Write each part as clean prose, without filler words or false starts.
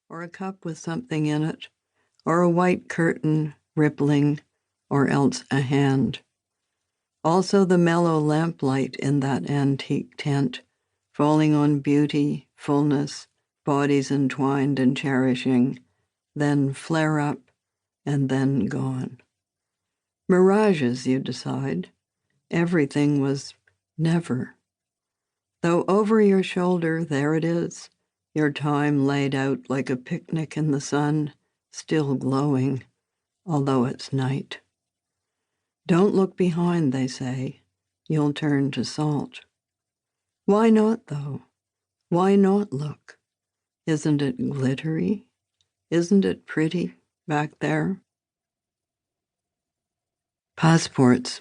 or a cup with something in it, or a white curtain rippling, or else a hand. Also the mellow lamplight in that antique tent, falling on beauty, fullness, bodies entwined and cherishing, then flare up, and then gone. Mirages, you decide. Everything was never. Though over your shoulder, there it is, your time laid out like a picnic in the sun, still glowing, although it's night. Don't look behind, they say. You'll turn to salt. Why not, though? Why not look? Isn't it glittery? Isn't it pretty back there? Passports.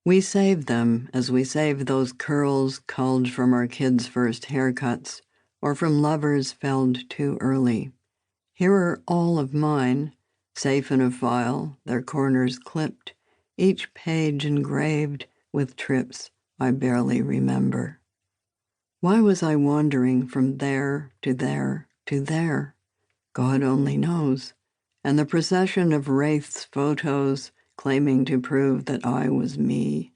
We save them as we save those curls culled from our kids' first haircuts or from lovers felled too early. Here are all of mine, safe in a file, their corners clipped, each page engraved with trips I barely remember. Why was I wandering from there to there to there? God only knows. And the procession of wraiths' photos claiming to prove that I was me.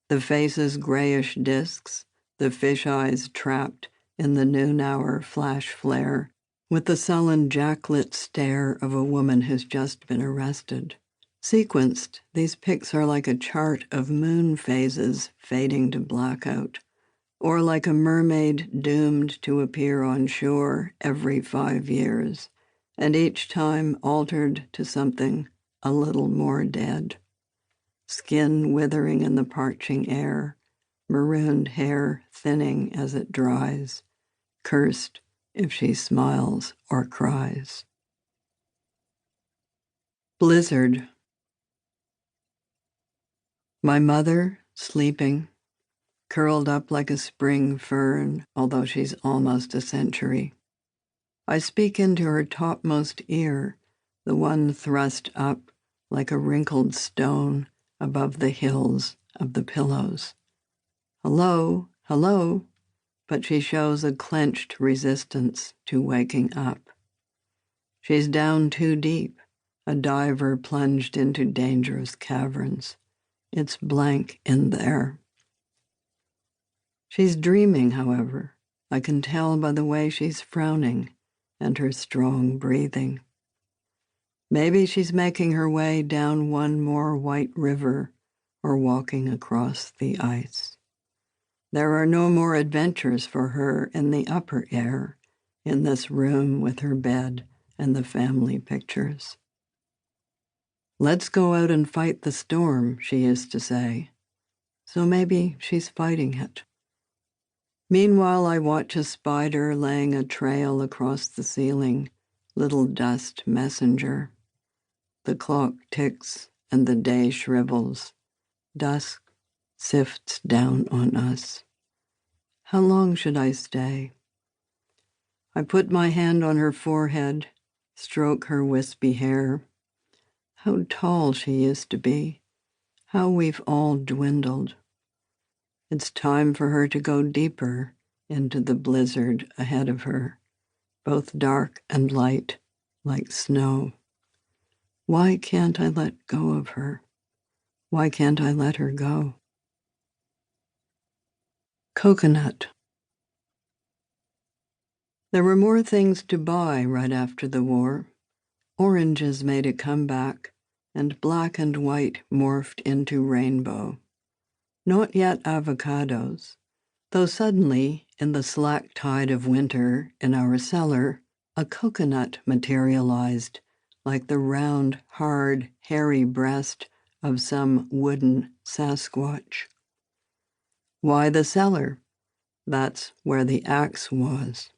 The faces' grayish discs, the fish eyes trapped in the noon hour flash flare, with the sullen jacklit stare of a woman who's just been arrested. Sequenced, these pics are like a chart of moon phases fading to blackout, or like a mermaid doomed to appear on shore every 5 years, and each time altered to something a little more dead. Skin withering in the parching air, marooned hair thinning as it dries, cursed if she smiles or cries. Blizzard. My mother, sleeping, curled up like a spring fern, although she's almost a century. I speak into her topmost ear, the one thrust up like a wrinkled stone above the hills of the pillows. Hello, hello, but she shows a clenched resistance to waking up. She's down too deep, a diver plunged into dangerous caverns. It's blank in there. She's dreaming, however. I can tell by the way she's frowning and her strong breathing. Maybe she's making her way down one more white river or walking across the ice. There are no more adventures for her in the upper air, in this room with her bed and the family pictures. Let's go out and fight the storm, she used to say. So maybe she's fighting it. Meanwhile, I watch a spider laying a trail across the ceiling, little dust messenger. The clock ticks and the day shrivels. Dusk sifts down on us. How long should I stay? I put my hand on her forehead, stroke her wispy hair. How tall she used to be. How we've all dwindled. It's time for her to go deeper into the blizzard ahead of her, both dark and light, like snow. Why can't I let go of her? Why can't I let her go? Coconut. There were more things to buy right after the war. Oranges made a comeback, and black and white morphed into rainbow. Not yet avocados, though suddenly, in the slack tide of winter in our cellar, a coconut materialized like the round, hard, hairy breast of some wooden Sasquatch. Why the cellar? That's where the axe was.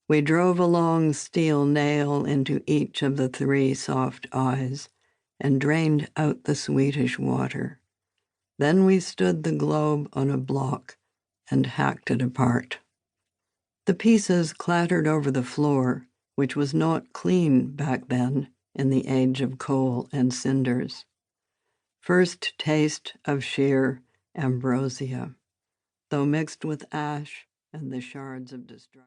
We drove a long steel nail into each of the 3 soft eyes and drained out the sweetish water. Then we stood the globe on a block and hacked it apart. The pieces clattered over the floor, which was not clean back then in the age of coal and cinders. First taste of sheer ambrosia, though mixed with ash and the shards of destruction.